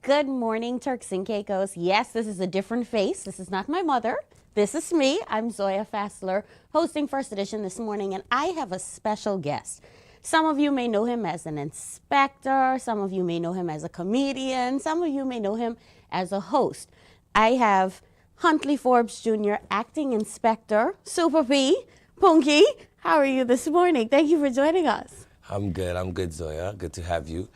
Good morning, Turks and Caicos. Yes, this is a different face. This is not my mother. This is me. I'm Zoya Faessler, hosting First Edition this morning, and I have a special guest. Some of you may know him as an inspector. Some of you may know him as a comedian. Some of you may know him as a host. I have Huntley Forbes Jr., acting inspector, Super P, Punky. How are you this morning? Thank you for joining us. I'm good, Zoya. Good to have you.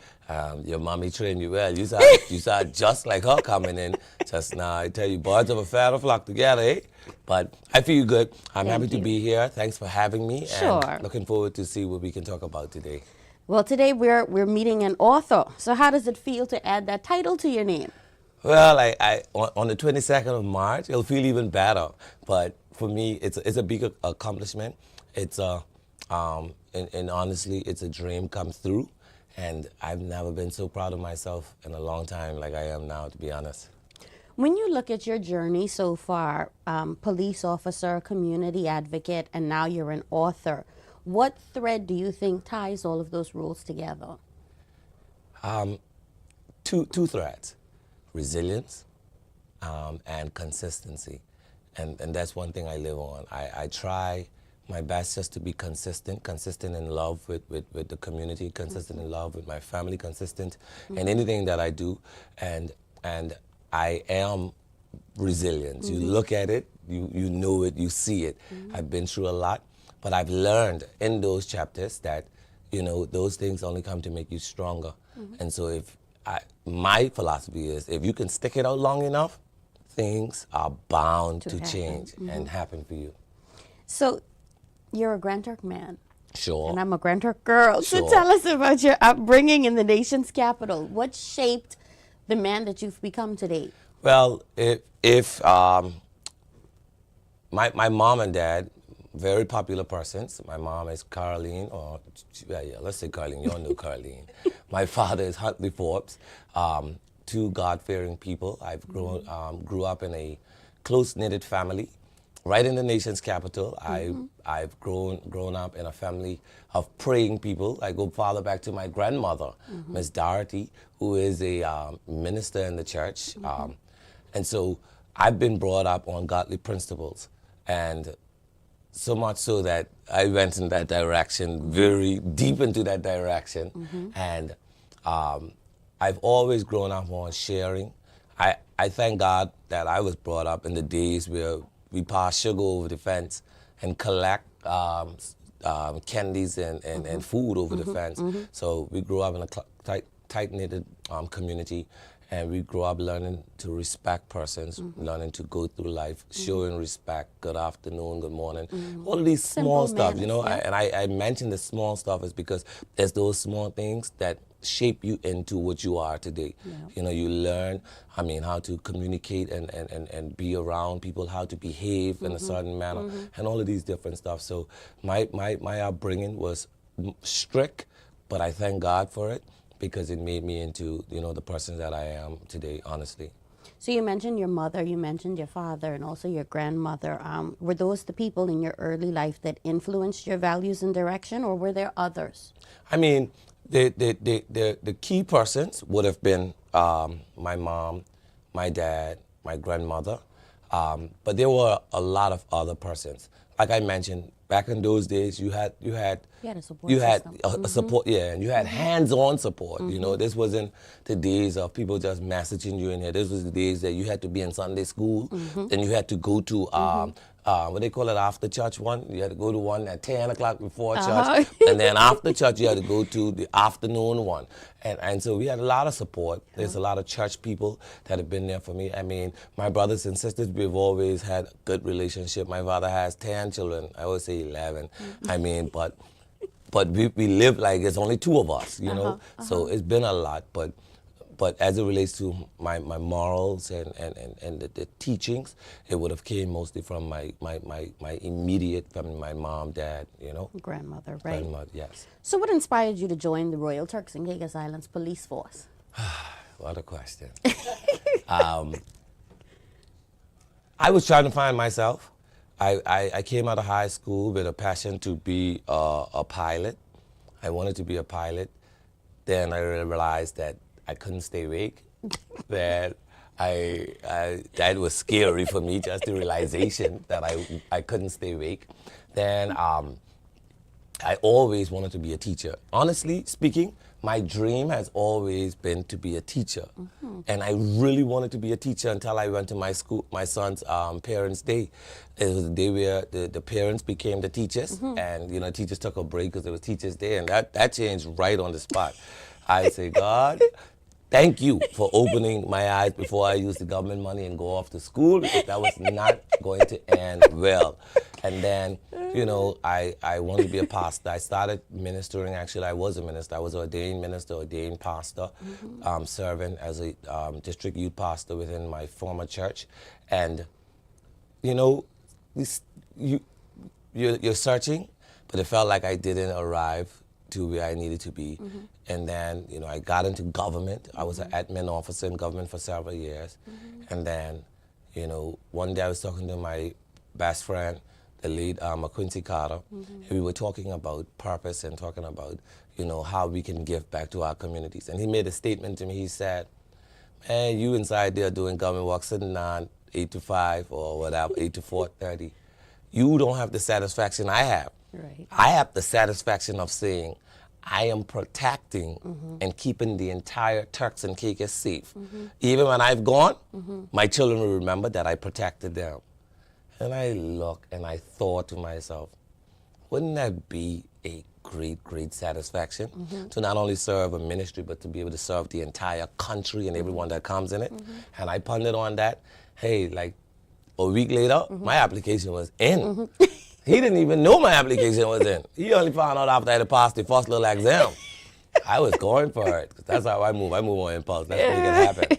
Your mommy trained you well. You sound just like her coming in just now. I tell you, birds of a feather flock together, eh? But I feel good. I'm happy to be here. Thanks for having me. Sure. And looking forward to see what we can talk about today. Well, today we're meeting an author. So how does it feel to add that title to your name? Well, on the 22nd of March, it'll feel even better. But for me, it's a big accomplishment. It's and honestly, it's a dream come through. And I've never been so proud of myself in a long time like I am now, to be honest. When you look at your journey so far, police officer, community advocate, and now you're an author, what thread do you think ties all of those roles together? Two threads: resilience and consistency. And that's one thing I live on. I try my best just to be consistent in love with the community, consistent in love with my family, consistent in anything that I do. And I am resilient. You look at it, you know it, you see it. I've been through a lot, but I've learned in those chapters that, you know, those things only come to make you stronger. And so my philosophy is, if you can stick it out long enough, things are bound to change and happen for you. So you're a Grand Turk man. Sure. And I'm a Grand Turk girl. Sure. So tell us about your upbringing in the nation's capital. What shaped the man that you've become today? Well, if my mom and dad, very popular persons. My mom is Caroline, or let's say Caroline. You all know Caroline. My father is Huntley Forbes. Two God-fearing people. I've grew up in a close-knitted family, right in the nation's capital. I've grown up in a family of praying people. I go farther back to my grandmother, Miss Dorothy, who is a minister in the church. And so I've been brought up on godly principles, and so much so that I went in that direction, very deep into that direction. And I've always grown up on sharing. I thank God that I was brought up in the days where we pass sugar over the fence and collect candies and food over the fence. So we grew up in a tight-knitted community, and we grew up learning to respect persons, learning to go through life, showing respect, good afternoon, good morning, all of these small stuff, you know. And I mention the small stuff is because there's those small things that shape you into what you are today. You know, you learn, how to communicate and be around people, how to behave in a certain manner, and all of these different stuff. So my upbringing was strict, but I thank God for it, because it made me into, you know, the person that I am today, honestly. So you mentioned your mother, you mentioned your father, and also your grandmother. Were those the people in your early life that influenced your values and direction, or were there others? I mean, the key persons would have been my mom, my dad, my grandmother, but there were a lot of other persons. Like I mentioned, back in those days, you had a support system. And you had hands-on support. You know, this wasn't the days of people just messaging you in here. This was the days that you had to be in Sunday school, then you had to go to what they call it, after church one. You had to go to one at 10 o'clock before church, and then after church you had to go to the afternoon one. And so we had a lot of support. There's a lot of church people that have been there for me. I mean, my brothers and sisters, we've always had a good relationship. My father has 10 children. I always say 11. I mean, but we live like it's only two of us, you know. So it's been a lot, but as it relates to my morals and the teachings, it would have came mostly from my immediate family, my mom, dad, you know. Grandmother, right? Grandmother, yes. So what inspired you to join the Royal Turks and Caicos Islands Police Force? What a question. I was trying to find myself. I came out of high school with a passion to be a pilot. I wanted to be a pilot. Then I realized that I couldn't stay awake. That that was scary for me, just the realization that I couldn't stay awake. Then I always wanted to be a teacher. Honestly speaking, my dream has always been to be a teacher. And I really wanted to be a teacher until I went to my school, my son's parents' day. It was the day where the parents became the teachers, and teachers took a break because it was Teachers' Day, and that changed right on the spot. I say, God, thank you for opening my eyes before I used the government money and go off to school, because that was not going to end well. And then, I wanted to be a pastor. I started ministering. Actually, I was a minister. I was an ordained minister, ordained pastor, serving as a district youth pastor within my former church. And, you're searching, but it felt like I didn't arrive to where I needed to be. And then, I got into government. I was an admin officer in government for several years. And then, one day I was talking to my best friend, the late Quincy Carter, and we were talking about purpose and talking about, how we can give back to our communities. And he made a statement to me. He said, man, you inside there doing government work, sitting down 8 to 5 or whatever, 8 to 4:30. You don't have the satisfaction I have. Right. I have the satisfaction of saying, I am protecting and keeping the entire Turks and Caicos safe. Even when I've gone, my children will remember that I protected them. And I look and I thought to myself, wouldn't that be a great, great satisfaction to not only serve a ministry, but to be able to serve the entire country and everyone that comes in it? And I pondered on that. Hey, like a week later, my application was in. He didn't even know my application was in. He only found out after I had passed the first little exam. I was going for it. That's how I move. I move on impulse. That's what can happen.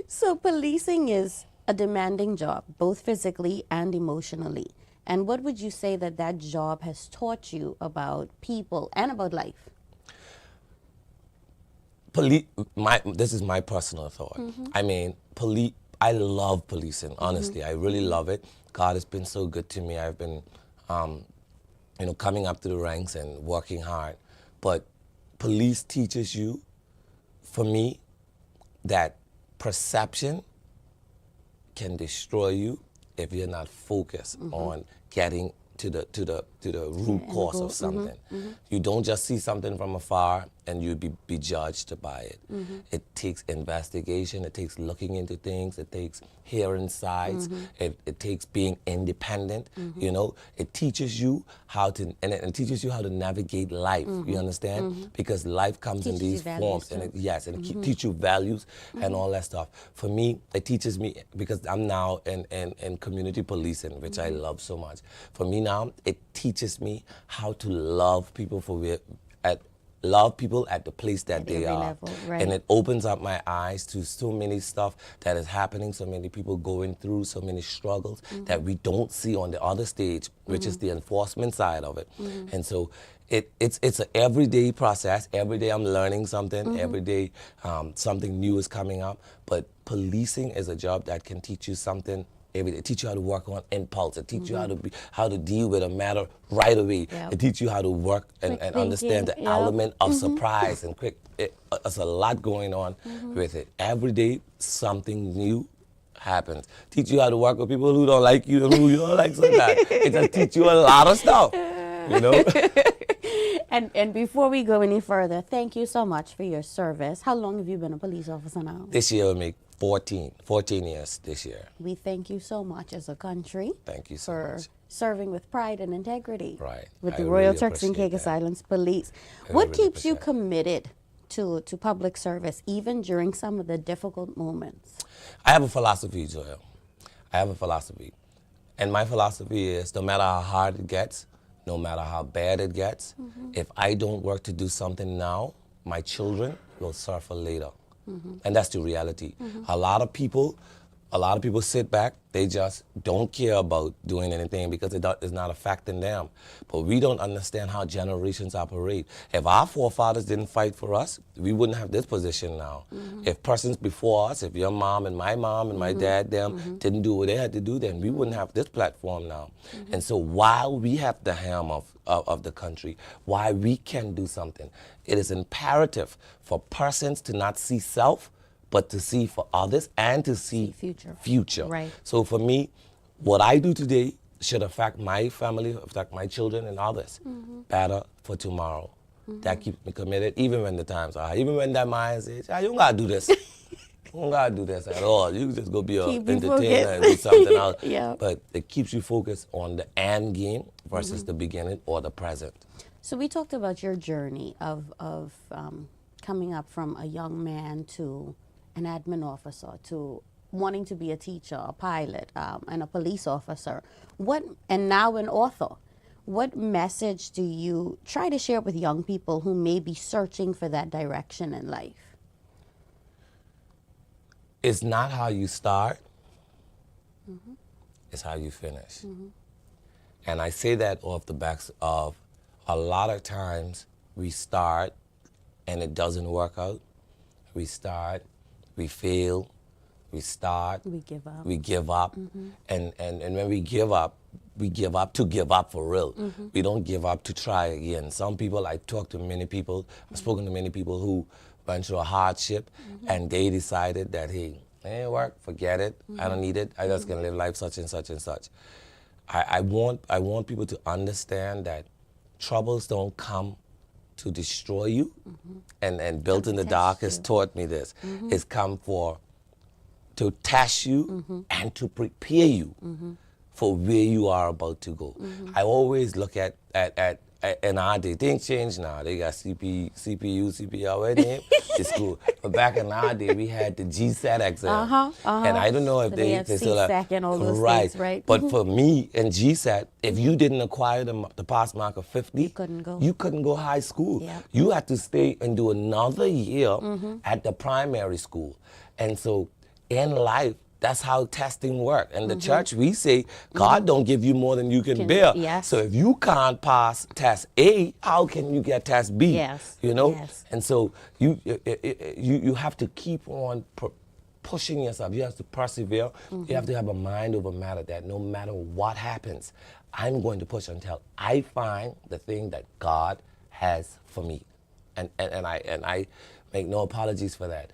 So policing is a demanding job, both physically and emotionally. And what would you say that job has taught you about people and about life? This is my personal thought. I mean, I love policing, honestly. I really love it. God has been so good to me. I've been, coming up to the ranks and working hard. But police teaches you, for me, that perception can destroy you if you're not focused on getting to the root cause of something. You don't just see something from afar and you be judged by it. It takes investigation, it takes looking into things, it takes hearing sides, it takes being independent. It teaches you how to it teaches you how to navigate life. You understand? Because life comes in these forms, and it teaches you values and all that stuff. For me, it teaches me, because I'm now in community policing, which I love so much. For me now, it teaches me how to love people love people at the place that they are. Level, right. And it opens up my eyes to so many stuff that is happening, so many people going through, so many struggles that we don't see on the other stage, which is the enforcement side of it. And so it's an everyday process. Every day I'm learning something. Every day something new is coming up. But policing is a job that can teach you something. It teach you how to work on impulse. It teach you how to deal with a matter right away. It teach you how to work and understand the element of surprise and quick. There's a lot going on with it. Every day something new happens. Teach you how to work with people who don't like you and who you don't like sometimes. It just teach you a lot of stuff. And before we go any further, thank you so much for your service. How long have you been a police officer now? This year will make 14 years this year. We thank you so much as a country. Thank you so much. For serving with pride and integrity. Right. With I the really Royal Turks and appreciate Caicos that. Islands Police. What keeps you committed to public service, even during some of the difficult moments? I have a philosophy, Zoya. I have a philosophy. And my philosophy is, no matter how hard it gets, no matter how bad it gets, if I don't work to do something now, my children will suffer later. And that's the reality. A lot of people sit back, they just don't care about doing anything because it's not affecting them. But we don't understand how generations operate. If our forefathers didn't fight for us, we wouldn't have this position now. If persons before us, if your mom and my dad, them didn't do what they had to do, then we wouldn't have this platform now. And so while we have the helm of the country, while we can do something, it is imperative for persons to not see self, but to see for others and to see future. Right. So for me, what I do today should affect my family, affect my children and others. Better for tomorrow. That keeps me committed, even when the times are hard. Even when that mind says, you don't gotta do this. You don't gotta do this at all. You can just go be an entertainer and do something else. Yeah. But it keeps you focused on the end game versus the beginning or the present. So we talked about your journey of coming up from a young man to an admin officer to wanting to be a teacher, a pilot, and a police officer. And now an author. What message do you try to share with young people who may be searching for that direction in life? It's not how you start, it's how you finish. And I say that off the backs of a lot of times we start and it doesn't work out. We start, we fail, we start, we give up. And when we give up to give up for real. We don't give up to try again. Some people, I've spoken to many people who went through a hardship and they decided that, hey, it ain't work, forget it, I don't need it, I just gonna live life such and such and such. I want people to understand that troubles don't come to destroy you, and Built in the Dark has taught me this. It's come to test you and to prepare you for where you are about to go. I always look at in our day, things change now. They got CPU, CPR, where they it's cool. But back in our day, we had the GSAT exam. And I don't know if they still have, and all those things, right? But for me in GSAT, if you didn't acquire the pass mark of 50, you couldn't go high school. Yep. You had to stay and do another year at the primary school. And so in life, that's how testing works. In the church, we say, God don't give you more than you can bear. Yes. So if you can't pass test A, how can you get test B? Yes. You know? Yes. And so you have to keep on pushing yourself. You have to persevere. You have to have a mind over matter that no matter what happens, I'm going to push until I find the thing that God has for me. And I make no apologies for that.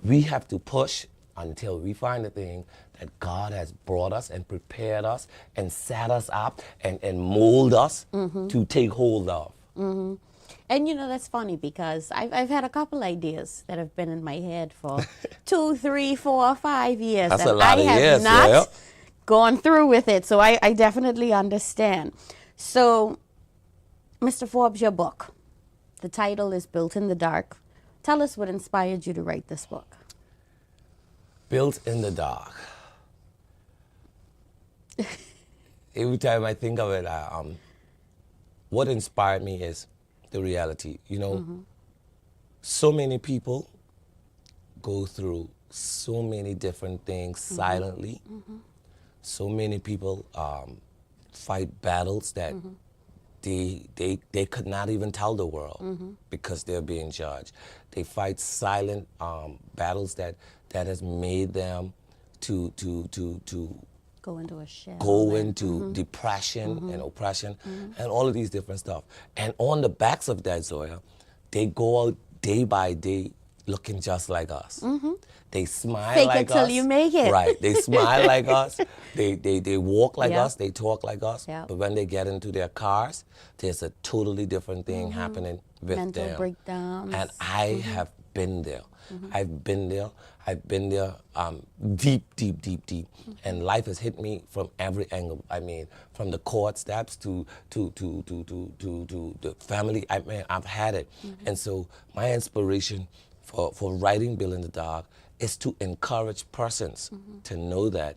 We have to push until we find the thing that God has brought us and prepared us and set us up and mold us to take hold of. And you know, that's funny because I've had a couple ideas that have been in my head for 2, 3, 4, 5 years. That's and a lot I of have years, not gone through with it. So I definitely understand. So, Mr. Forbes, your book, the title is Built in the Dark. Tell us what inspired you to write this book. Built in the Dark. Every time I think of it, what inspired me is the reality. You know, so many people go through so many different things silently. So many people fight battles that they could not even tell the world because they're being judged. They fight silent battles that has made them to go into a shell, go into depression and oppression and all of these different stuff. And on the backs of that, Zoya, they go out day by day looking just like us. They smile Fake like it till us. you make it. Right. They smile like us. They walk like Yep. us. They talk like us. Yep. But when they get into their cars, there's a totally different thing happening with Mental them. breakdowns. And I have been there. I've been there. I've been there deep. And life has hit me from every angle. I mean, from the court steps to the family. I mean, I've had it. And so my inspiration for writing Built in the Dark is to encourage persons to know that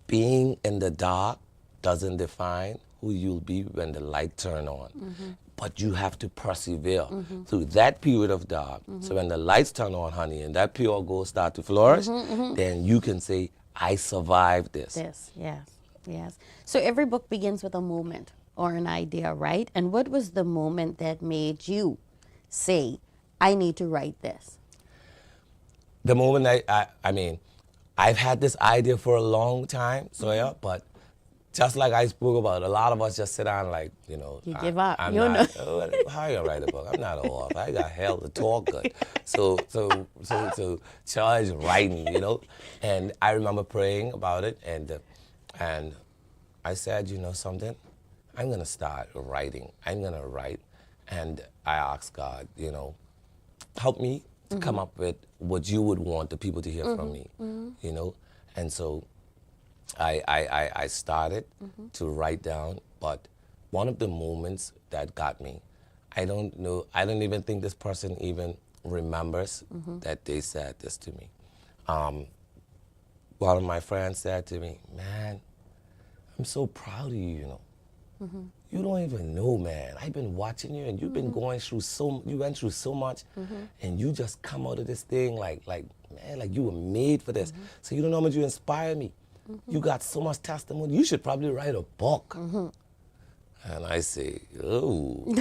being in the dark doesn't define who you'll be when the light turn on. But you have to persevere through that period of dark. So when the lights turn on, honey, and that pure gold start to flourish, then you can say, I survived this. Yes. So every book begins with a moment or an idea, right? And what was the moment that made you say, I need to write this? The moment I mean, I've had this idea for a long time, Zoya, but just like I spoke about, a lot of us just sit down like, you know, You give up. I'm You not, how you gonna write a book? I'm not an author. I got hell to talk good. So Charles writing, you know. And I remember praying about it, and I said, you know something, I'm gonna start writing. I'm gonna write, and I asked God, you know, help me to come up with what you would want the people to hear from me, you know. And so I started to write down, but one of the moments that got me, I don't even think this person even remembers that they said this to me. One of my friends said to me, man, I'm so proud of you, you know. You don't even know, man. I've been watching you, and you've been going through you went through so much, and you just come out of this thing like, man, like you were made for this. So you don't know how much you inspire me. You got so much testimony. You should probably write a book. And I say, oh,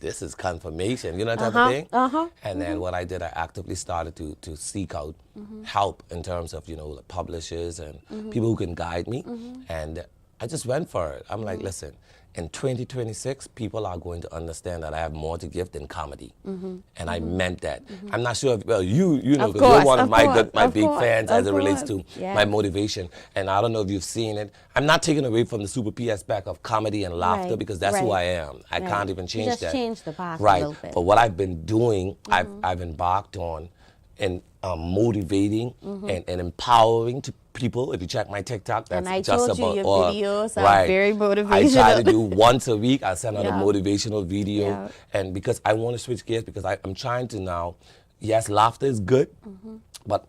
this is confirmation, you know, that type of thing. And then what I did, I actively started to seek out help in terms of, you know, the publishers and people who can guide me. And I just went for it. I'm like, listen, in 2026, people are going to understand that I have more to give than comedy. And I meant that. I'm not sure if, well, you know, because you're one of my big fans as it relates to my motivation. And I don't know if you've seen it. I'm not taking away from the Super P aspect of comedy and laughter because that's who I am. I can't even change that. Just change the path a Right. little bit. But what I've been doing, I've embarked on and motivating and empowering to people. If you check my TikTok, that's and I just told about you your all. videos are very motivational. I try to do once a week. I send out a motivational video, and because I want to switch gears, because I'm trying to now. Yes, laughter is good, but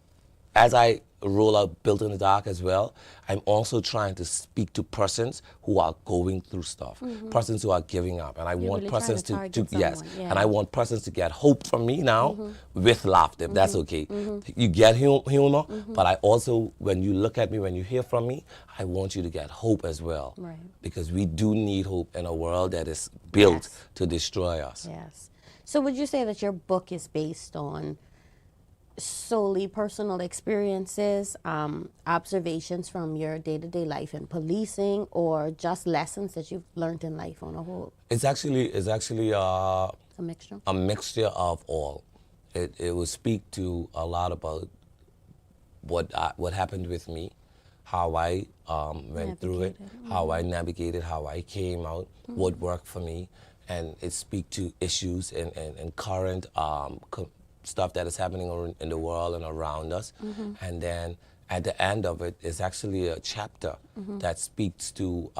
as I roll out Built in the Dark as well, I'm also trying to speak to persons who are going through stuff, persons who are giving up, and I want really persons trying to to yes, target someone, and I want persons to get hope from me now with laughter, if that's okay. You get humor, but I also, when you look at me, when you hear from me, I want you to get hope as well, because we do need hope in a world that is built to destroy us. Yes. So would you say that your book is based on solely personal experiences, observations from your day-to-day life in policing, or just lessons that you've learned in life on a whole? It's actually A mixture? a mixture of all. It will speak to a lot about what happened with me, how I went through it, how I navigated, how I came out, what worked for me, and it speaks to issues and current stuff that is happening in the world and around us. And then at the end of it is actually a chapter that speaks to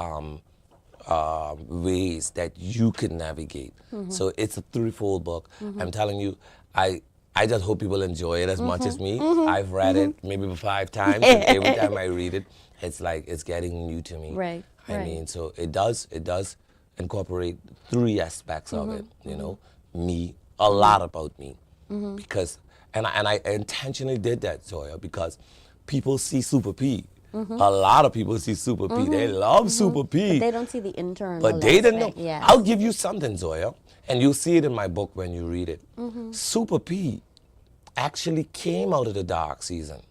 ways that you can navigate. So it's a threefold book. I'm telling you, I just hope people enjoy it as much as me. I've read it maybe 5 times, and every time I read it, it's like it's getting new to me. Right. I mean, so it does incorporate 3 aspects of it, you know, me, a lot about me. Because, and I intentionally did that, Zoya, because people see Super P. A lot of people see Super P. They love Super P. But they don't see the internal But they didn't know. aspect, yes. I'll give you something, Zoya, and you'll see it in my book when you read it. Super P actually came out of the dark season.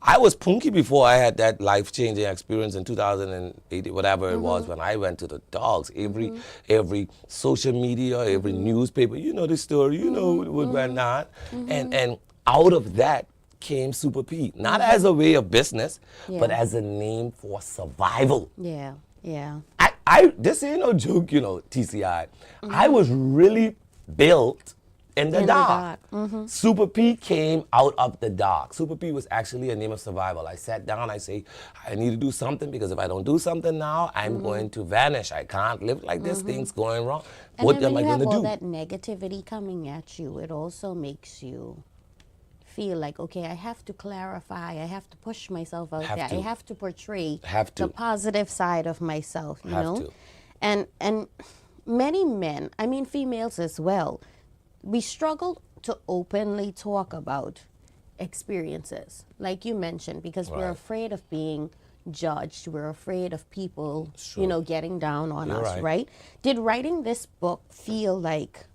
I was punky before I had that life-changing experience in 2008, whatever it was, when I went to the dogs. Every social media, every newspaper, you know the story, you know what went on. And out of that came Super P, not as a way of business, but as a name for survival. Yeah. This ain't no joke, you know, TCI. I was really built in the dark. Super P came out of the dark. Super P was actually a name of survival. I sat down, I say, I need to do something, because if I don't do something now, I'm going to vanish. I can't live like this, things going wrong. And What then am I when you going to have do? all that negativity coming at you, it also makes you feel like, okay, I have to clarify, I have to push myself out there, I have to portray the positive side of myself, you know? And many men, I mean females as well, we struggle to openly talk about experiences, like you mentioned, because we're afraid of being judged. We're afraid of people, you know, getting down on us, right? Did writing this book feel like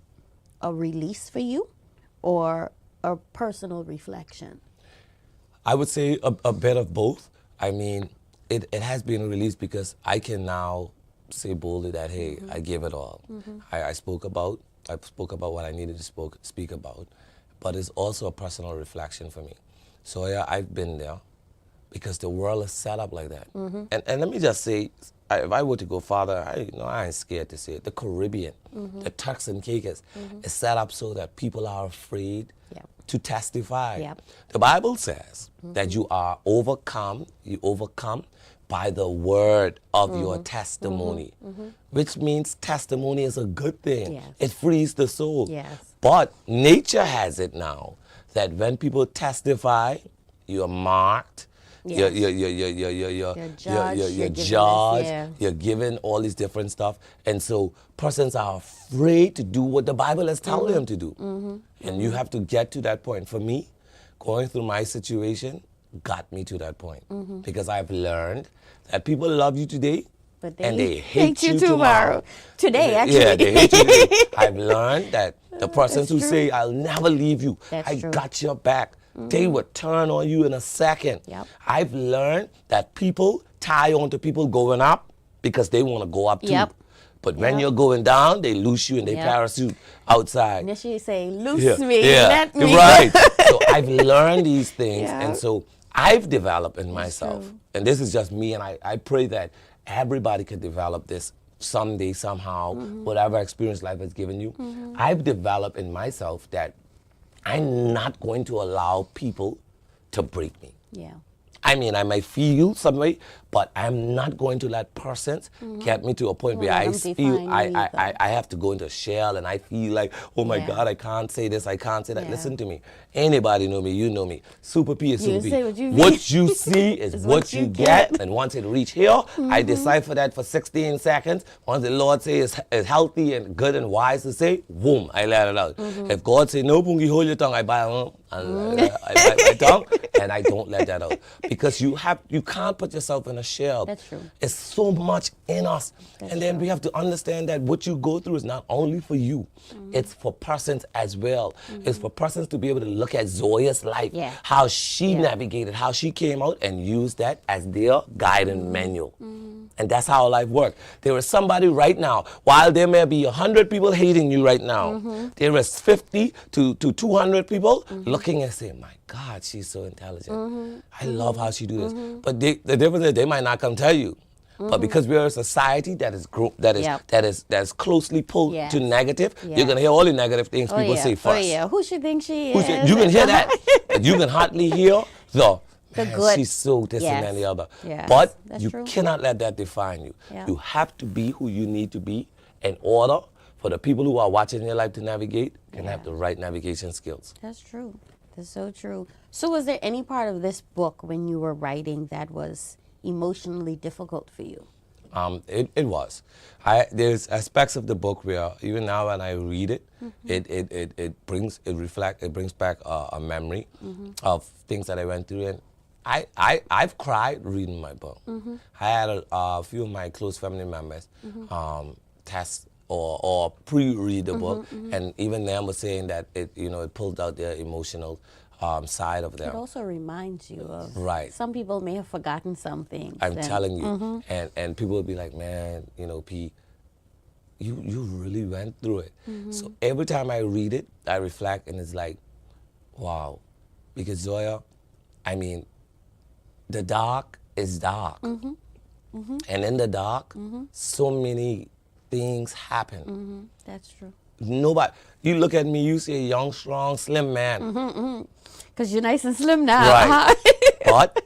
a release for you, or a personal reflection? I would say a bit of both. I mean, it has been released because I can now say boldly that, hey, I give it all. I spoke about what I needed to speak about, but it's also a personal reflection for me. So yeah, I've been there because the world is set up like that. And let me just say, if I were to go farther, I ain't scared to say it. The Caribbean, the Turks and Caicos, is set up so that people are afraid to testify. The Bible says that you overcome by the word of your testimony, which means testimony is a good thing. It frees the soul. But nature has it now that when people testify, you're marked, you're judged, you're given all these different stuff. And so persons are afraid to do what the Bible has told them to do. And you have to get to that point. For me, going through my situation got me to that point because I've learned that people love you today, but they hate you tomorrow. Today, actually. Yeah, they hate you today. I've learned that the persons who say, I'll never leave you, I got your back, they would turn on you in a second. I've learned that people tie on to people going up because they want to go up too. But when you're going down, they loose you and they parachute outside. Initially say, loose me, let me. Right. So I've learned these things, and so I've developed in myself, and this is just me, and I pray that everybody can develop this someday, somehow, whatever experience life has given you. I've developed in myself that I'm not going to allow people to break me. I mean, I might feel some way, but I'm not going to let persons get me to a point where I feel I have to go into a shell and I feel like, oh my God, I can't say this, I can't say that. Listen to me. Anybody know me, you know me. Super P is Super P. What you see is what you get. And once it reach here, I decipher that for 16 seconds. Once the Lord says it's healthy and good and wise to say, boom, I let it out. If God say, no, Pungi, hold your tongue, I bite my tongue, and I don't let that out. Because you can't put yourself in a shell. That's true. It's so much in us. And then we have to understand that what you go through is not only for you, it's for persons as well. It's for persons to be able to look at Zoya's life, how she navigated, how she came out and used that as their guiding manual. And that's how life works. There is somebody right now, while there may be 100 people hating you right now, there is 50 to 200 people looking and saying, my God, she's so intelligent. I love how she do this. But the difference is they might not come tell you. But because we're a society that is closely pulled to negative, you're gonna hear all the negative things people say first. Who she think she is? You can hear that. You can hardly hear the good. She's so this and the other. But you true. cannot let that define you. You have to be who you need to be in order for the people who are watching your life to navigate can have the right navigation skills. That's true. That's so true. So was there any part of this book when you were writing that was emotionally difficult for you? It was. There's aspects of the book where even now when I read it, it brings back a memory of things that I went through, and I've cried reading my book. I had a few of my close family members test or pre-read the book, and even them was saying that it pulled out their emotional side of them. It also reminds you of some people may have forgotten some things. I'm telling you, and people will be like, man, P, you really went through it. So every time I read it, I reflect, and it's like, wow, because Zoya, I mean, the dark is dark, and in the dark, so many things happen. That's true. Nobody, you look at me, you see a young, strong, slim man. Because you're nice and slim now. Right. But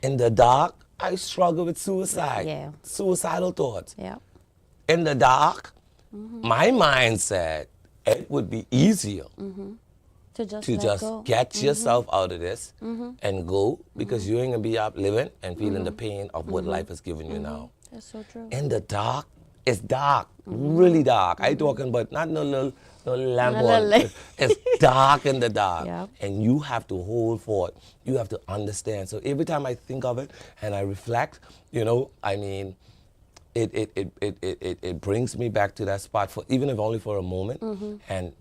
in the dark, I struggle with suicide, suicidal thoughts. In the dark, my mind said it would be easier to just get yourself out of this and go, because you ain't going to be up living and feeling the pain of what life has given you now. That's so true. In the dark, it's dark, really dark. I talking about not no little lamp on. It's dark in the dark, and you have to hold forth. You have to understand. So every time I think of it and I reflect, I mean, it brings me back to that spot for even if only for a moment, and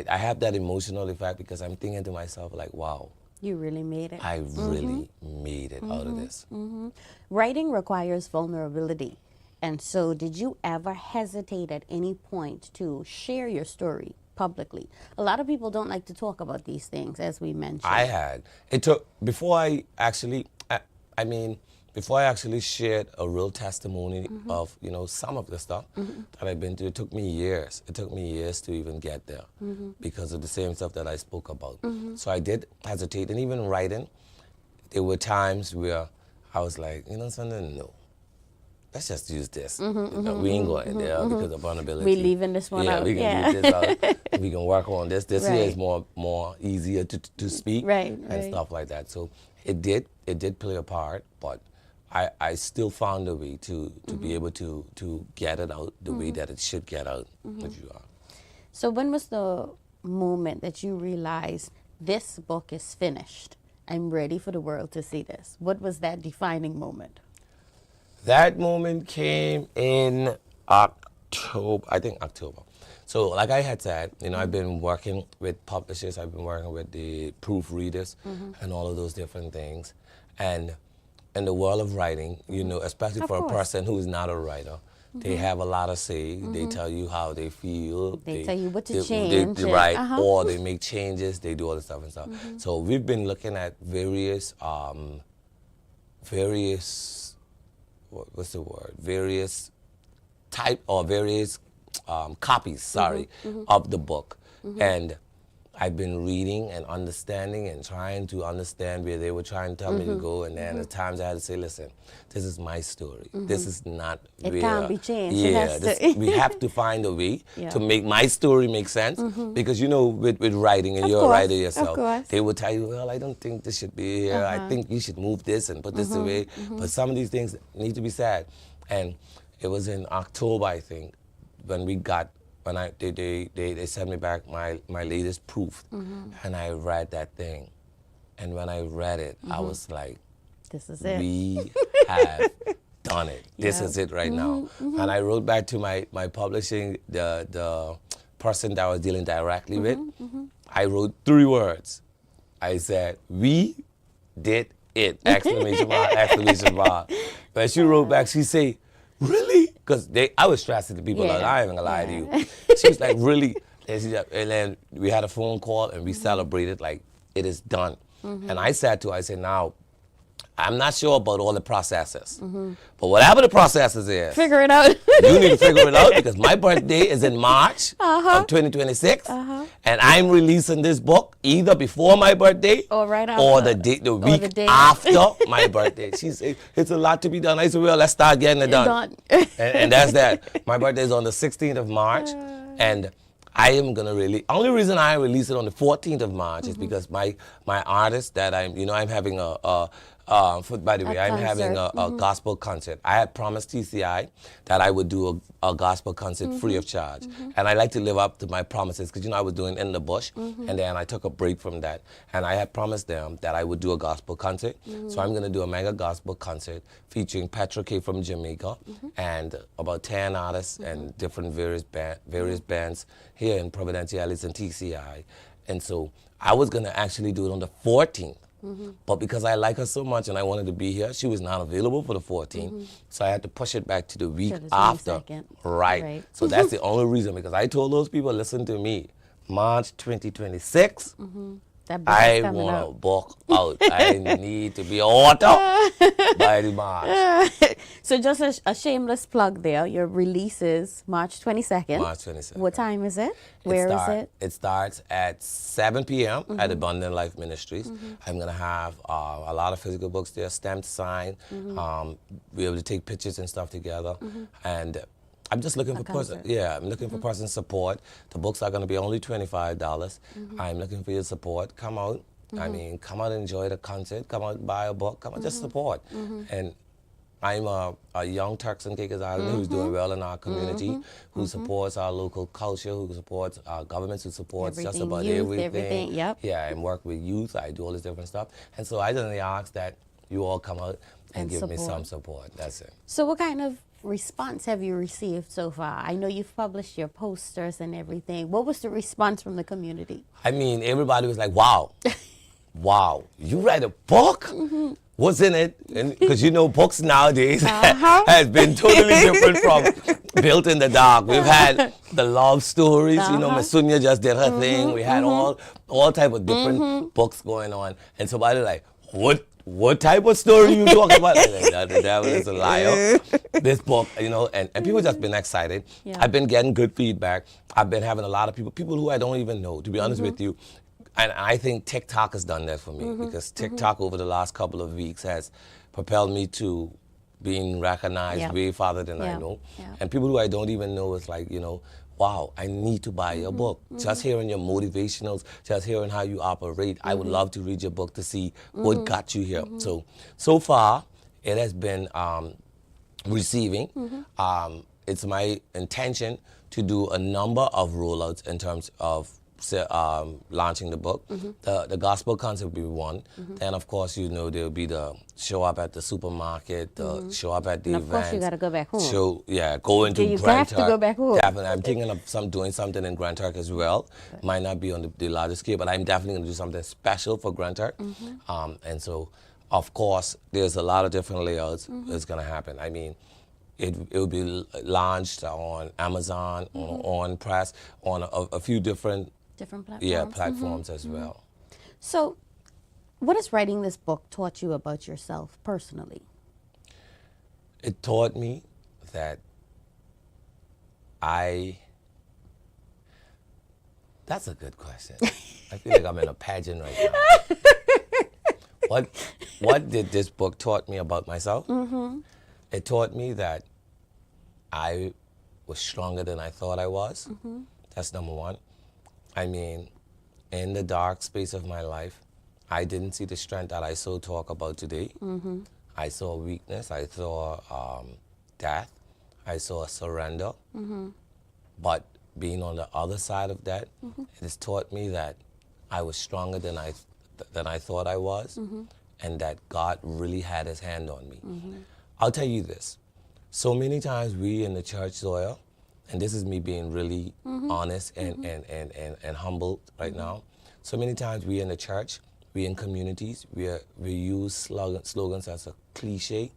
I have that emotional effect because I'm thinking to myself like, wow, You really made it. I really made it out of this. Writing requires vulnerability. And so did you ever hesitate at any point to share your story publicly? A lot of people don't like to talk about these things, as we mentioned. I had. It took, before I actually, before I actually shared a real testimony of, you know, some of the stuff that I've been through, it took me years. It took me years to even get there because of the same stuff that I spoke about. So I did hesitate. And even writing, there were times where I was like, you know something? No. Let's just use this. We ain't going there because of vulnerability. We leaving this one out. We can leave this out. We can work on this. This here is more easier to speak and stuff like that. So it did play a part, but I still found a way to be able to get it out the way that it should get out, if you are. So when was the moment that you realized this book is finished? I'm ready for the world to see this. What was that defining moment? That moment came in October, I think October. So like I had said, you know, I've been working with publishers, I've been working with the proofreaders and all of those different things. And in the world of writing, you know, especially for a person who is not a writer, they have a lot of say. They tell you how they feel. They tell you what to change. Or they make changes, they do all the stuff and stuff. So we've been looking at various copies, of the book. And I've been reading and understanding and trying to understand where they were trying to tell me to go. And then at times I had to say, listen, this is my story. This is not It can't be changed. Yeah, we have to find a way to make my story make sense. Because, you know, with writing, and you're a writer yourself, they will tell you, well, I don't think this should be here. I think you should move this and put this away. But some of these things need to be said. And it was in October, I think, when we got, they sent me back my latest proof, and I read that thing. And when I read it, I was like, this is it. We have done it. This is it right now. And I wrote back to my publishing, the person that I was dealing directly with. I wrote 3 words. I said, we did it! Exclamation mark, exclamation mark. But she wrote back, she said, really? Because I was stressing the people out. I ain't gonna lie to you. She was like, really? And then we had a phone call and we celebrated like it is done. And I said to her, I said, now, I'm not sure about all the processes, but whatever the processes is, figure it out. You need to figure it out because my birthday is in March of 2026, and I'm releasing this book either before my birthday or right after, or the week after my birthday. She said, it's a lot to be done. I said, well, let's start getting it done. And that's that. My birthday is on the 16th of March, and I am gonna only reason I release it on the 14th of March is because my artist that I'm having by the way, I'm having a gospel concert. I had promised TCI that I would do a gospel concert free of charge. And I like to live up to my promises because, you know, I was doing In the Bush, and then I took a break from that. And I had promised them that I would do a gospel concert. So I'm going to do a mega gospel concert featuring Petra K from Jamaica and about 10 artists and different various bands here in Providenciales and TCI. And so I was going to actually do it on the 14th. But because I like her so much and I wanted to be here, she was not available for the 14th. So I had to push it back to the week after. Right. So that's the only reason, because I told those people, listen to me, March 2026, I want to book out. I need to be author by the March. So just a shameless plug there. Your release is March 22nd. March 22nd. What time is it? Where is it? It starts at 7 p.m. at Abundant Life Ministries. I'm going to have a lot of physical books there, stamped, signed, be able to take pictures and stuff together. And I'm just looking for I'm looking for person support. The books are going to be only $25. I'm looking for your support. Come out. I mean, come out and enjoy the concert. Come out and buy a book. Come out, just support. And I'm a young Turks and Caicos Islander who's doing well in our community, who supports our local culture, who supports our governments, who supports just about everything. Yeah, I work with youth. I do all this different stuff. And so I just ask that you all come out and give me some support. That's it. So what kind of response have you received so far? I know you've published your posters and everything. What was the response from the community? I mean, everybody was like, wow. wow, you write a book? What's in it? Because you know books nowadays has been totally different from Built in the Dark. We've had the love stories, you know, Miss Sunya just did her thing. We had all type of different books going on. And somebody like, what type of story you talking about? Like, the devil is a liar. This book, you know, and people just been excited. Yeah. I've been getting good feedback. I've been having a lot of people who I don't even know, to be honest with you. And I think TikTok has done that for me because TikTok over the last couple of weeks has propelled me to being recognized way farther than I know. Yeah. And people who I don't even know is like, you know, wow, I need to buy your book. Just hearing your motivationals, just hearing how you operate, I would love to read your book to see what got you here. So far, it has been receiving. It's my intention to do a number of rollouts in terms of launching the book. The gospel concept will be one. Then, of course, you know, there'll be the show up at the supermarket, the show up at the And of course, you got to go back home. Go into You Grand have to go back home. Definitely. I'm thinking of doing something in Grand Turk as well. Might not be on the larger scale, but I'm definitely going to do something special for Grand Turk. And so, of course, there's a lot of different layouts that's going to happen. I mean, it will be launched on Amazon, on Press, on a few different platforms. platforms as well. So, what has writing this book taught you about yourself personally? It taught me that that's a good question. I feel like I'm in a pageant right now. What did this book taught me about myself? It taught me that I was stronger than I thought I was. That's number one. I mean, in the dark space of my life, I didn't see the strength that I so talk about today. I saw weakness. I saw death. I saw surrender. But being on the other side of that, it has taught me that I was stronger than I thought I was, and that God really had His hand on me. I'll tell you this. So many times we in the church, Zoya, and this is me being really honest and humble right now. So many times we in the church, we in communities, we use slogans as a cliche.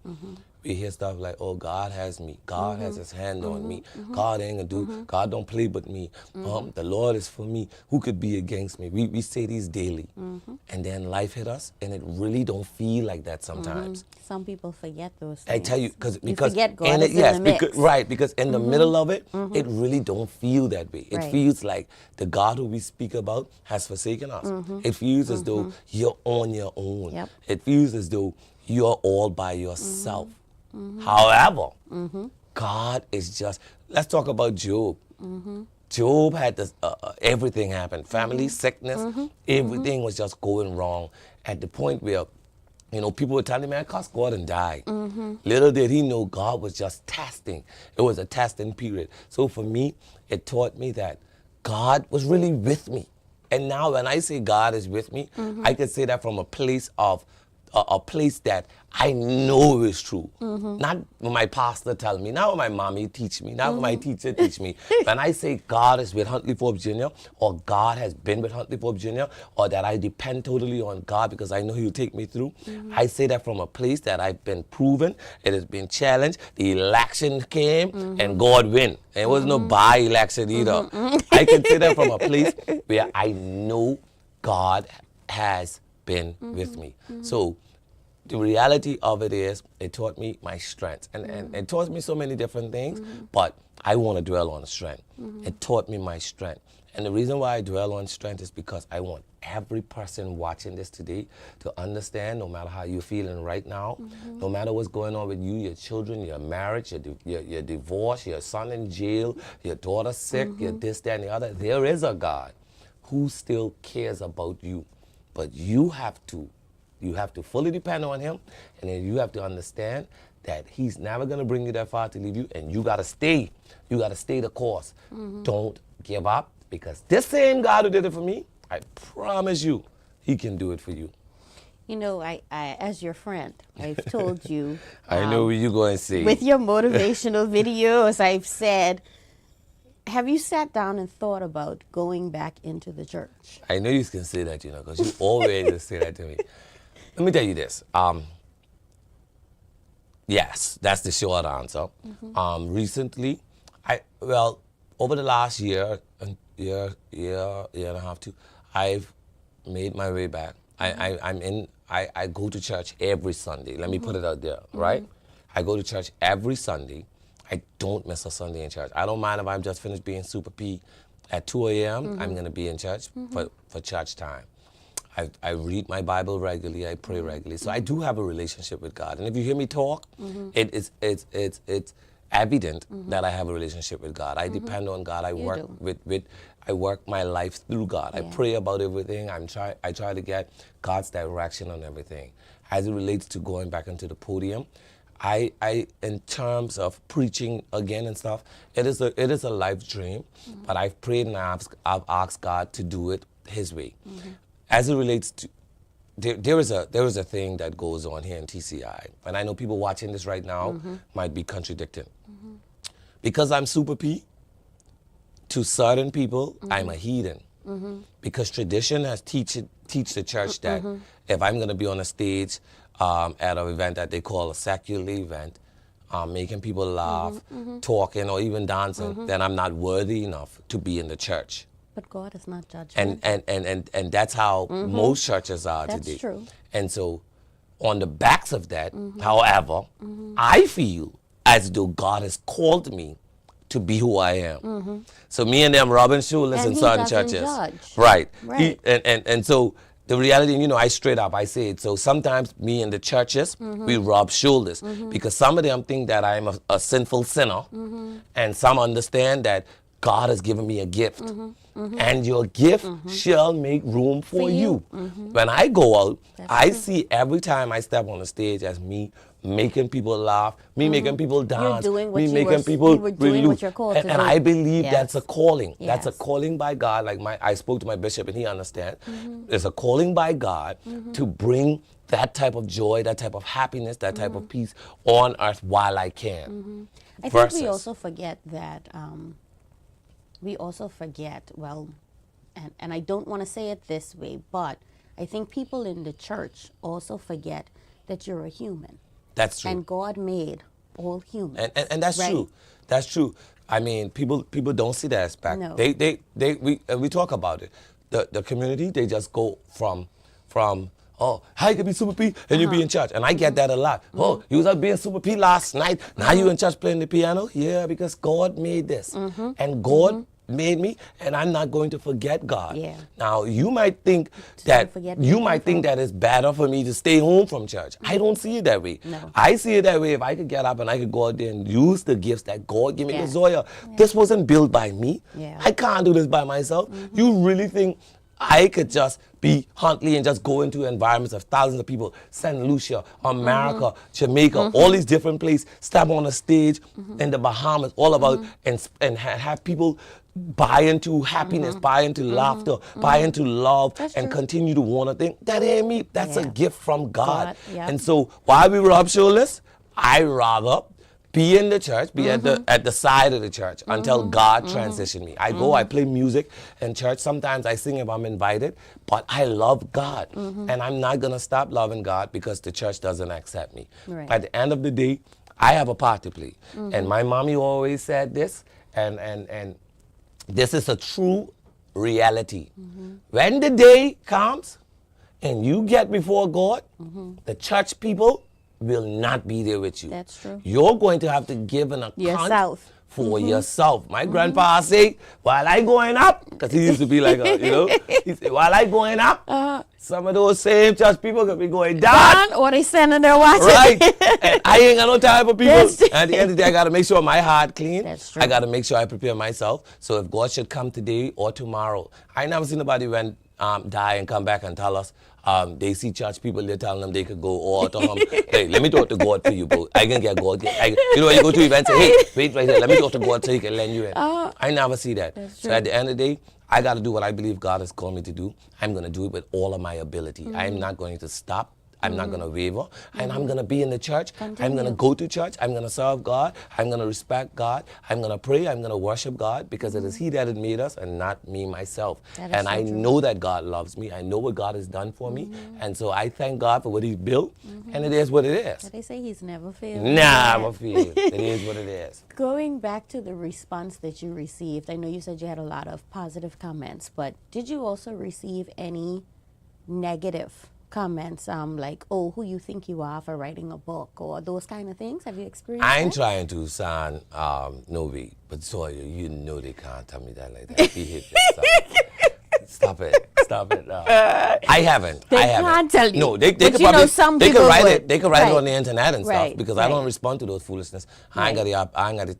We hear stuff like, oh, God has me. God has His hand on me. God ain't gonna do, God don't play but me. The Lord is for me. Who could be against me? We say these daily. And then life hit us, and it really don't feel like that sometimes. Some people forget those things. I tell you, because forget God is in the mix. Because in the middle of it, it really don't feel that way. It feels like the God who we speak about has forsaken us. It feels as though you're on your own. It feels as though you're all by yourself. However, God is just, let's talk about Job. Job had this, everything happen. Family, sickness, everything was just going wrong at the point where, you know, people were telling him, man, cuss God and die. Little did he know God was just testing. It was a testing period. So for me, it taught me that God was really with me. And now when I say God is with me, I could say that from a place of a place that I know is true. Not when my pastor tell me, not when my mommy teach me, not when my teacher teach me. When I say God is with Huntley Forbes Jr. or God has been with Huntley Forbes Jr. or that I depend totally on God because I know He'll take me through, I say that from a place that I've been proven, it has been challenged, the election came and God win. It wasn't no by-election either. I can say that from a place where I know God has been with me. So the reality of it is, it taught me my strength. And it taught me so many different things, but I want to dwell on strength. It taught me my strength. And the reason why I dwell on strength is because I want every person watching this today to understand, no matter how you're feeling right now, no matter what's going on with you, your children, your marriage, your divorce, your son in jail, your daughter sick, your this, that, and the other, there is a God who still cares about you. But you have to fully depend on Him, and then you have to understand that He's never going to bring you that far to leave you, and you got to stay. You got to stay the course. Don't give up, because this same God who did it for me, I promise you, He can do it for you. You know, I as your friend, I've told you. I know what you're going to say. With your motivational videos, I've said, Have you sat down and thought about going back into the church? I know you can say that, because you always say that to me. Let me tell you this. Yes, that's the short answer. Recently, over the last year and a half, too, I've made my way back. I go to church every Sunday. Let me put it out there, right? I go to church every Sunday. I don't miss a Sunday in church. I don't mind if I'm just finished being Super P at 2 a.m. I'm going to be in church for church time. I read my Bible regularly. I pray regularly. So I do have a relationship with God. And if you hear me talk, it's evident that I have a relationship with God. I depend on God. I work my life through God. I pray about everything. I try to get God's direction on everything. As it relates to going back into the podium, I in terms of preaching again and stuff, it is a life dream. But I've prayed and I've asked God to do it His way. As it relates to, there is a thing that goes on here in TCI, and I know people watching this right now might be contradicting. Because I'm Super P, to certain people, I'm a heathen. Because tradition has teach the church that if I'm going to be on a stage at an event that they call a secular event, making people laugh, talking, or even dancing, then I'm not worthy enough to be in the church. But God is not judgmental. And that's how most churches are today. That's true. And so on the backs of that, however, I feel as though God has called me to be who I am. So me and them rubbing shoulders in certain churches. Judge. Right. And so the reality, I straight up, I say it. So sometimes me and the churches, we rub shoulders because some of them think that I'm a sinful sinner, and some understand that God has given me a gift. And your gift shall make room for you. When I go out, I see every time I step on the stage as me making people laugh, me making people dance, me making people relieve. And I believe that's a calling. That's a calling by God. Like I spoke to my bishop and he understands. There's a calling by God to bring that type of joy, that type of happiness, that type of peace on earth while I can. I think we also forget that, and I don't want to say it this way, but I think people in the church also forget that you're a human. That's true. And God made all humans. And that's true. That's true. I mean, people don't see that aspect. No. We talk about it. The community, they just go from oh, how you can be Super P and you be in church. And I get that a lot. Oh, you was out being Super P last night. Now you in church playing the piano? Yeah, because God made this. And God made me, and I'm not going to forget God. Yeah. Now, you might think that it's better for me to stay home from church. I don't see it that way. No. I see it that way. If I could get up and I could go out there and use the gifts that God gave me. Yeah. Zoya, this wasn't built by me. Yeah. I can't do this by myself. You really think I could just be Huntley and just go into environments of thousands of people, St. Lucia, America, Jamaica, all these different places, step on a stage in the Bahamas, all about, and have people buy into happiness, buy into laughter, buy into love, and continue to want to think, that ain't me. That's a gift from God. And so while we rub shoulders, I rather be in the church, be at the side of the church until God transition me. I go, I play music in church. Sometimes I sing if I'm invited, but I love God. And I'm not going to stop loving God because the church doesn't accept me. Right. At the end of the day, I have a part to play. And my mommy always said this, and this is a true reality. When the day comes and you get before God, the church people will not be there with you. That's true. You're going to have to give an account for yourself. My grandpa say, while I going up, because he used to be like, he said, while I going up, some of those same church people could be going down. Or they standing there watching. Right. And I ain't got no time for people. At the end of the day, I got to make sure my heart clean. That's true. I got to make sure I prepare myself. So if God should come today or tomorrow, I never seen nobody die and come back and tell us, they see church people, they're telling them they could go, or tell them, hey, let me talk to God for you, bro. I can get God. You know, you go to events and say, hey, wait right here, let me talk to God so he can lend you in. I never see that. So at the end of the day, I got to do what I believe God has called me to do. I'm going to do it with all of my ability. I'm not going to stop. I'm not going to waver, and I'm going to be in the church. I'm Continue. going to go to church. I'm going to serve God. I'm going to respect God. I'm going to pray. I'm going to worship God because it is He that had made us and not me myself. That is And so I true. know that God loves me. I know what God has done for me. And so I thank God for what He's built, and it is what it is. They say He's never failed. Nah, I'm a field. It is what it is. Going back to the response that you received, I know you said you had a lot of positive comments, but did you also receive any negative comments, like, oh, who you think you are for writing a book, or those kind of things? Have you experienced I ain't that? trying to sound Novi, but Zoya, you know they can't tell me that like that. Behave yourself. Stop it. Stop it. No. I haven't. They I haven't. can't tell you. No, they But could you know, probably some they could people write would. it. They could write it Right. on the internet and stuff Right, because I don't right. respond to those foolishness. I ain't got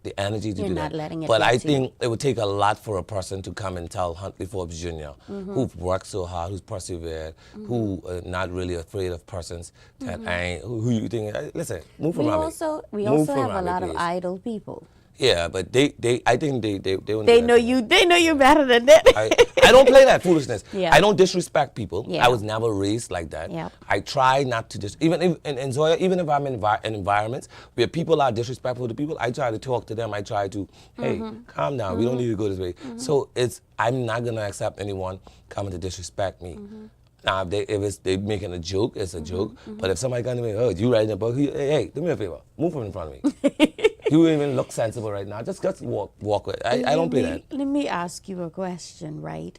the energy to You're do not that. letting it But get I to you. think it would take a lot for a person to come and tell Huntley Forbes Jr., who've worked so hard, who's persevered, who not really afraid of persons that I ain't, who you think, listen, move from We around me. also Move from have a around me, lot of please. idle people. Yeah, but I think they wouldn't do They that know to me. you. They know you better than that. I don't play that foolishness. Yeah. I don't disrespect people. Yeah. I was never raised like that. Yeah. I try not to even if, and Zoya, even if I'm in environments where people are disrespectful to people, I try to talk to them. I try to, hey, calm down. We don't need to go this way. So I'm not gonna accept anyone coming to disrespect me. Now, if they making a joke, it's a joke. But if somebody comes to me, oh, you writing a book? Hey, do me a favor, move from in front of me. You even look sensible right now. Just walk away. I don't play that. Let me ask you a question, right?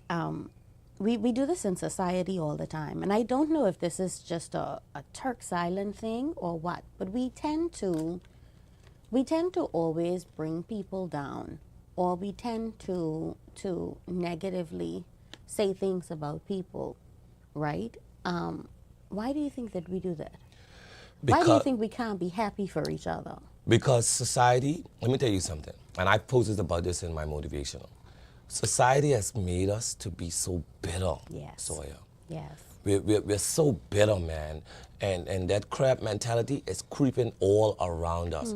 We do this in society all the time, and I don't know if this is just a Turks Island thing or what, but we tend to always bring people down, or we tend to negatively say things about people, right? Why do you think that we do that? Why do you think we can't be happy for each other? Because society, let me tell you something, and I posted about this in my motivational. Society has made us to be so bitter, Yes. Zoya. Yes. We're so bitter, man, and that crap mentality is creeping all around us.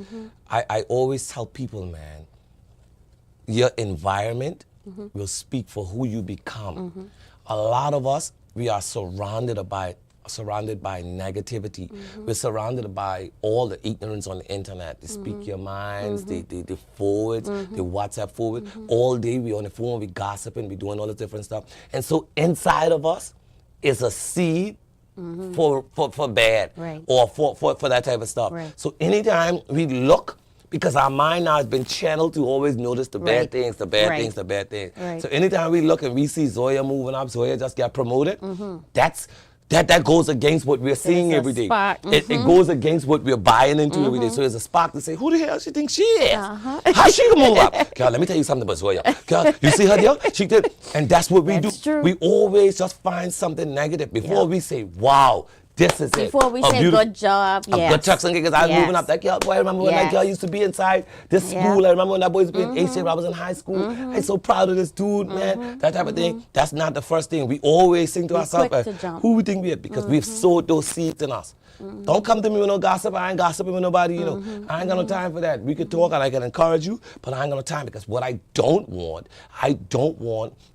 I always tell people, man, your environment will speak for who you become. A lot of us, we are surrounded by negativity. We're surrounded by all the ignorance on the internet. They speak your minds, they forward, they WhatsApp forward. All day we on the phone, we gossiping, we doing all this different stuff. And so inside of us is a seed for bad, Right. or for that type of stuff. Right. So anytime we look, because our mind now has been channeled to always notice the bad Right. things, the bad Right. things, the bad things. Right. So anytime we look and we see Zoya moving up, Zoya just got promoted, that goes against what we're seeing a every day. spark. It goes against what we're buying into every day. So there's a spark to say, who the hell she thinks she is? How she can move up? Girl, let me tell you something about Zoya. Girl, you see her there? She did. And that's what we That's do. true. We always just find something negative before we say, wow, this is it. Before we A say beautiful- good job, a yes. good Turks and Caicos. I was Yes. moving up. That girl, boy, I remember when that Yes. girl used to be inside this Yeah. school. I remember when that boy used to be in H.C. when I was in high school. I'm so proud of this dude, man. That type of thing. That's not the first thing. We always think to ourselves, quick to jump. who we think we are, because we've sowed those seeds in us. Don't come to me with no gossip. I ain't gossiping with nobody, you know. I ain't got no time for that. We could talk and I can encourage you, but I ain't got no time, because what I don't want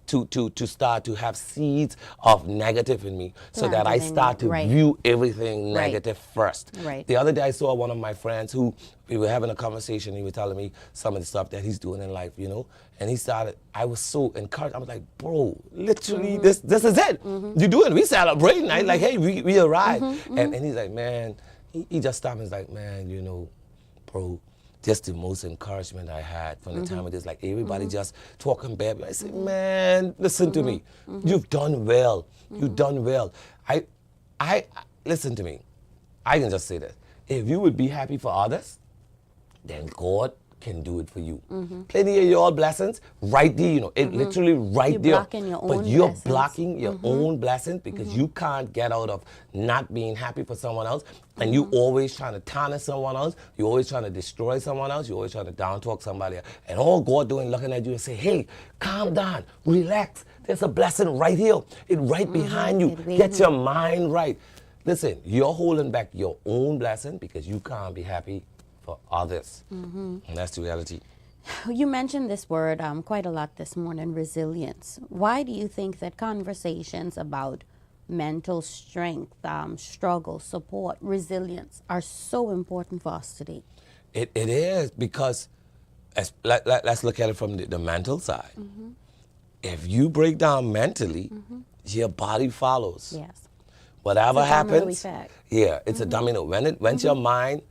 to start to have seeds of negative in me, so that I Planted in start you. to Right. view everything Right. negative first. Right. The other day I saw one of my friends who, we were having a conversation, he was telling me some of the stuff that he's doing in life, you know, and he started, I was so encouraged. I was like, bro, literally this is it. You do it. We celebrating. I like, hey, we arrived. And he's like, man, he just stopped and he's like, man, you know, bro, just the most encouragement I had from the time of this, like everybody just talking bad. I said, man, listen to me. You've done well. You've done well. I listen to me. I can just say this. If you would be happy for others, then God can do it for you. Plenty of your blessings right there, you know, it literally right You're there. blocking your But own you're blessings. blocking your own blessings because you can't get out of not being happy for someone else, and you always trying to tarnish someone else, you're always trying to destroy someone else, you're always trying to down talk somebody else. And all God doing, looking at you and say, hey, calm down, relax. There's a blessing right here. It's right behind you. It Get your mind right. Listen, you're holding back your own blessing because you can't be happy for others. And that's the reality. You mentioned this word quite a lot this morning, resilience. Why do you think that conversations about mental strength, struggle, support, resilience are so important for us today. It is because let's look at it from the mental side. If you break down mentally, your body follows. Yes. Whatever It's a domino happens, effect. yeah, it's a domino. Once your mind,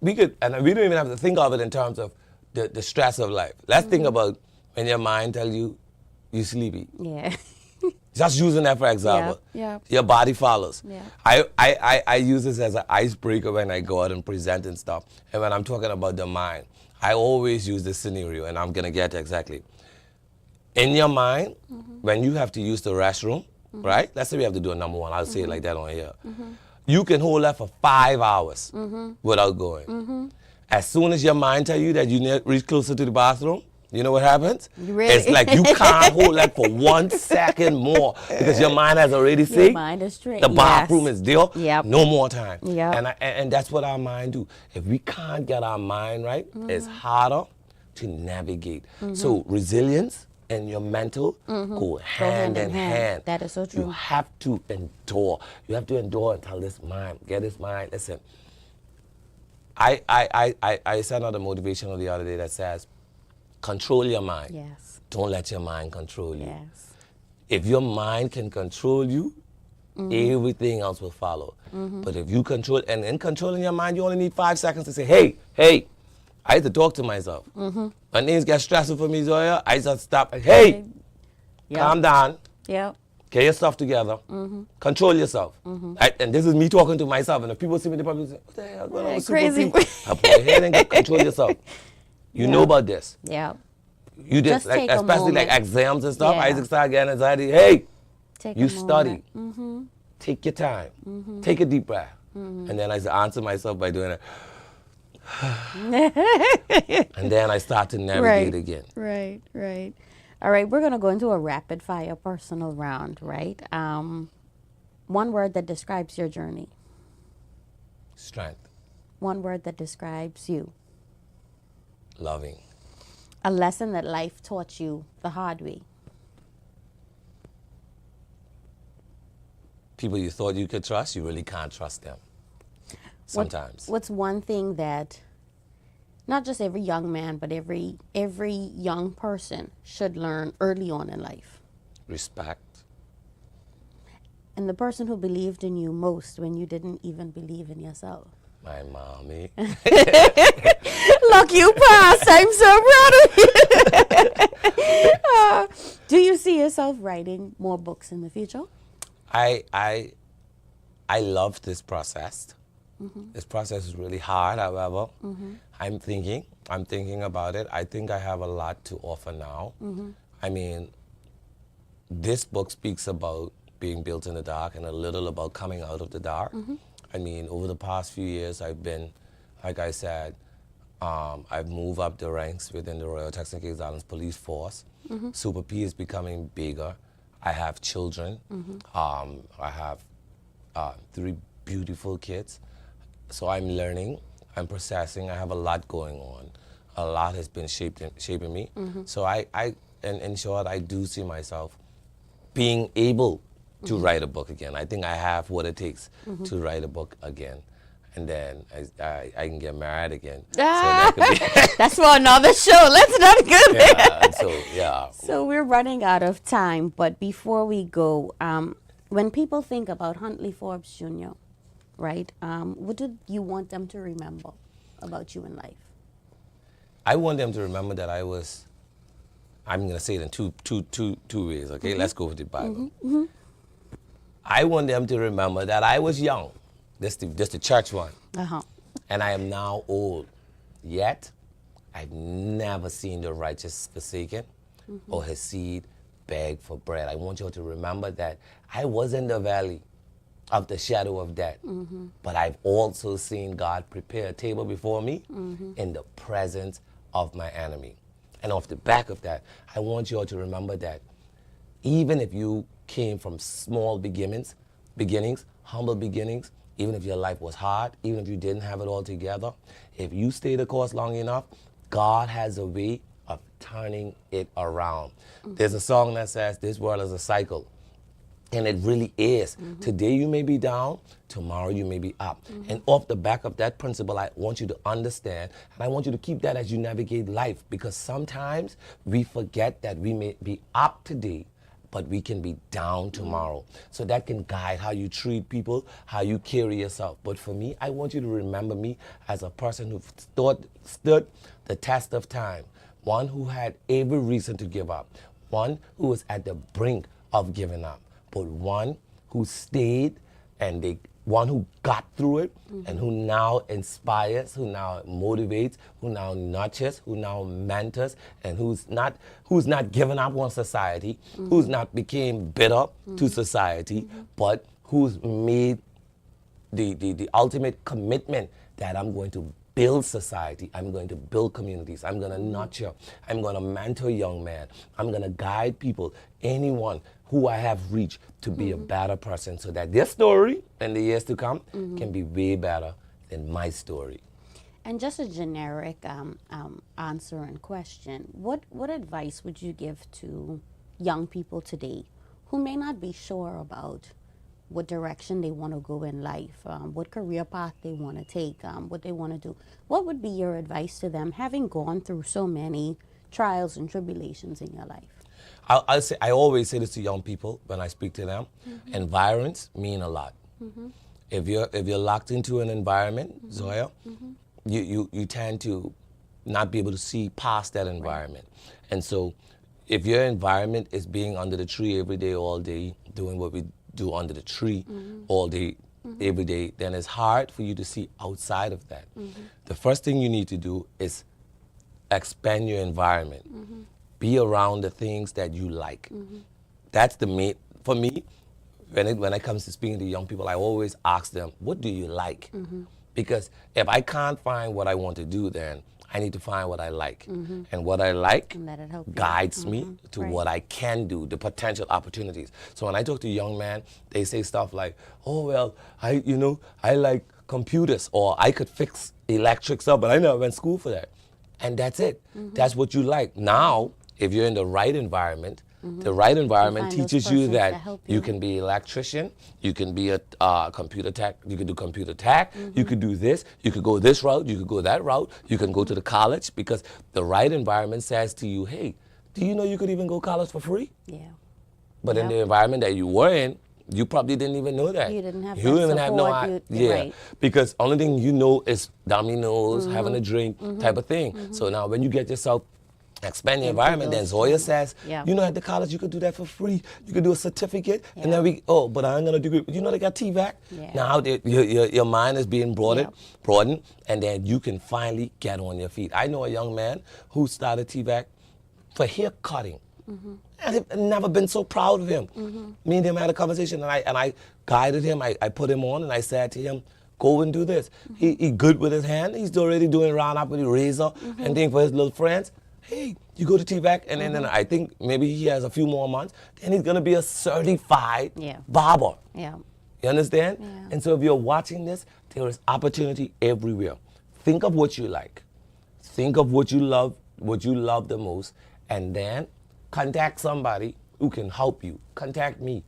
we don't even have to think of it in terms of the stress of life. Let's think about when your mind tells you you're sleepy. Yeah. Just using that for example. Yeah. Your body follows. Yeah. I use this as an icebreaker when I go out and present and stuff. And when I'm talking about the mind, I always use this scenario, and I'm going to get to exactly. In your mind, when you have to use the restroom, right? Let's say we have to do a number one. I'll say it like that on here. You can hold that for 5 hours without going. As soon as your mind tells you that you need to reach closer to the bathroom, you know what happens? Really? It's like you can't hold that for 1 second more because your mind has already Your said mind is straight. the bathroom is there. Yep. No more time. Yep. And that's what our mind do. If we can't get our mind right, it's harder to navigate. So resilience and your mental go hand in hand. That is so true. You have to endure. You have to endure until this mind, get this mind. Listen, I sent out a motivational the other day that says, control your mind. Yes. Don't let your mind control you. Yes. If your mind can control you, everything else will follow. But if you control, and in controlling your mind, you only need 5 seconds to say, hey, I have to talk to myself. When things get stressful for me, Zoya, I just stop. Hey, calm down. Yep. Get your stuff together. Control yourself. And this is me talking to myself. And if people see me, they probably say, what the hell going on with super Crazy. people? I put your head and control yourself. You know about this. Yeah. You Just just, like, take a especially like moment. exams and stuff. Yeah. Isaac started getting anxiety. Hey, Take you a study. moment. Take your time. Take a deep breath. And then I answer myself by doing it. And then I start to navigate again. Right. All right, we're going to go into a rapid fire personal round, right? One word that describes your journey. Strength. One word that describes you. Loving. A lesson that life taught you the hard way. People you thought you could trust, you really can't trust them. Sometimes. What's one thing that not just every young man, but every young person should learn early on in life? Respect. And the person who believed in you most when you didn't even believe in yourself. My mommy. Look, you passed. I'm so proud of you. Do you see yourself writing more books in the future? I love this process. This process is really hard, however. I'm thinking about it. I think I have a lot to offer now. I mean, this book speaks about being built in the dark and a little about coming out of the dark. I mean, over the past few years, I've been, like I said, I've moved up the ranks within the Royal Texas and Cape Islands Police Force. Super P is becoming bigger. I have children. I have 3 beautiful kids. So I'm learning, I'm processing. I have a lot going on. A lot has been shaping me. So in short, I do see myself being able to write a book again. I think I have what it takes to write a book again. And then I can get married again. So that could be That's for another show. Let's not go there. yeah. So we're running out of time, but before we go, when people think about Huntley Forbes Jr., right, what do you want them to remember about you in life? I want them to remember that I'm going to say it in two ways, okay? Let's go with the Bible. I want them to remember that I was young. This the church one. And I am now old. Yet, I've never seen the righteous forsaken or his seed beg for bread. I want you to remember that I was in the valley of the shadow of death, but I've also seen God prepare a table before me in the presence of my enemy. And off the back of that, I want you all to remember that even if you came from small beginnings, humble beginnings, even if your life was hard, even if you didn't have it all together, if you stay the course long enough, God has a way of turning it around. There's a song that says, this world is a cycle. And it really is. Today you may be down, tomorrow you may be up. And off the back of that principle, I want you to understand, and I want you to keep that as you navigate life, because sometimes we forget that we may be up today, but we can be down tomorrow. So that can guide how you treat people, how you carry yourself. But for me, I want you to remember me as a person who stood the test of time, one who had every reason to give up, one who was at the brink of giving up, but one who stayed, and one who got through it, and who now inspires, who now motivates, who now nurtures, who now mentors, and who's not giving up on society, who's not became bitter to society, but who's made the ultimate commitment that I'm going to build society, I'm going to build communities, I'm going to nurture, I'm going to mentor young men, I'm going to guide people, anyone who I have reached, to be a better person, so that their story in the years to come can be way better than my story. And just a generic answer and question, what advice would you give to young people today who may not be sure about what direction they want to go in life, what career path they want to take, what they want to do? What would be your advice to them, having gone through so many trials and tribulations in your life? I always say this to young people when I speak to them. Environments mean a lot. If you're locked into an environment, Zoya, you tend to not be able to see past that environment. And so if your environment is being under the tree every day, all day, doing what we do under the tree all day, every day, then it's hard for you to see outside of that. The first thing you need to do is expand your environment. Be around the things that you like. That's the main, for me, when it comes to speaking to young people, I always ask them, what do you like? Because if I can't find what I want to do, then I need to find what I like. And what I like guides me to what I can do, the potential opportunities. So when I talk to young men, they say stuff like, oh, well, I like computers, or I could fix electrics up, but I never went to school for that. And that's it. That's what you like. Now, if you're in the right environment, the right environment teaches you that you can be an electrician, you can be a computer tech, you can do computer tech, you could do this, you could go this route, you could go that route, you can go to the college, because the right environment says to you, hey, do you know you could even go college for free? Yeah. But in the environment that you were in, you probably didn't even know that. You didn't have You that even have no support. idea. Right. Because only thing you know is dominoes, having a drink type of thing. So now when you get yourself expand your environment, then Zoya says, you know, at the college you could do that for free. You could do a certificate, and then but I ain't gonna degree. You know they got TVAC. Now your mind is being broadened, and then you can finally get on your feet. I know a young man who started TVAC for hair cutting. And I've never been so proud of him. Me and him had a conversation, and I guided him. I put him on, and I said to him, go and do this. He good with his hand. He's already doing round up with a razor and thing for his little friends. Hey, you go to TVAC, and then I think maybe he has a few more months, then he's gonna be a certified barber. You understand? And so if you're watching this, there is opportunity everywhere. Think of what you like. Think of what you love the most, and then contact somebody who can help you. Contact me.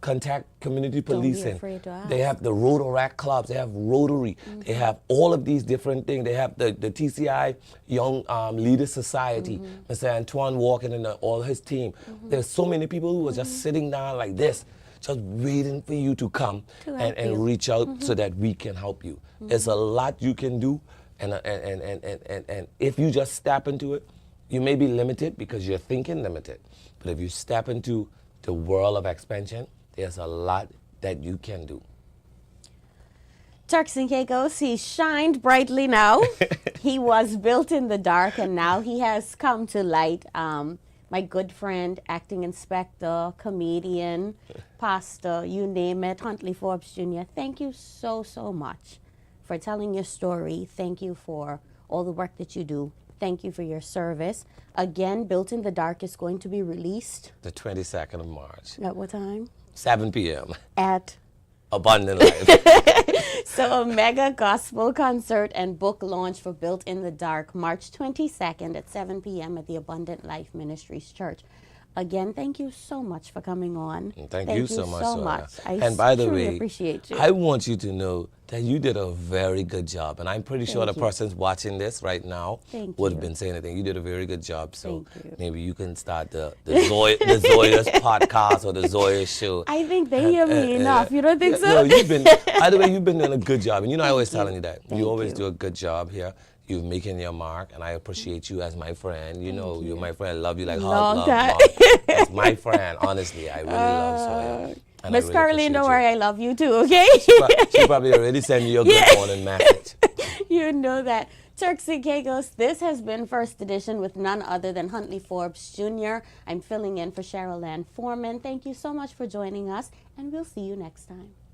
Contact community policing. Don't be afraid to ask. They have the Rotaract clubs. They have Rotary. They have all of these different things. They have the TCI Young Leaders Society. Mr. Antoine Walker and all his team. There's so many people who are just sitting down like this, just waiting for you to come and reach out so that we can help you. There's a lot you can do, and if you just step into it, you may be limited because you're thinking limited. But if you step into the world of expansion, there's a lot that you can do. Turks and Caicos, he shined brightly now. He was built in the dark, and now he has come to light. My good friend, acting inspector, comedian, pastor, you name it, Huntley Forbes Jr., thank you so, so much for telling your story. Thank you for all the work that you do. Thank you for your service. Again, Built in the Dark is going to be released the 22nd of March. At what time? 7 p.m. At Abundant Life. So a mega gospel concert and book launch for Built in the Dark, March 22nd at 7 p.m. at the Abundant Life Ministries Church. Again, thank you so much for coming on. Thank you so much, Zoya. I And by the truly way, appreciate you. I want you to know that you did a very good job. And I'm pretty sure the Thank you. person's watching this right now Thank would you. have been saying anything. You did a very good job. So Thank you. maybe you can start the Zoya's podcast or the Zoya show. I think they hear me enough. You don't think so? No, you've been, either way, you've been doing a good job. And you know, I always telling you that. Thank You always you. do a good job here. You're making your mark, and I appreciate you as my friend. You know, you're my friend. I love you like Long hug, time. love, mom. As my friend, honestly, I really love Zoya. And I Miss really Caroline, appreciate don't you. worry, I love you too, okay? She probably already sent you a good morning message. You know that. Turks and Caicos, this has been First Edition with none other than Huntley Forbes Jr. I'm filling in for Cheryl Ann Foreman. Thank you so much for joining us, and we'll see you next time.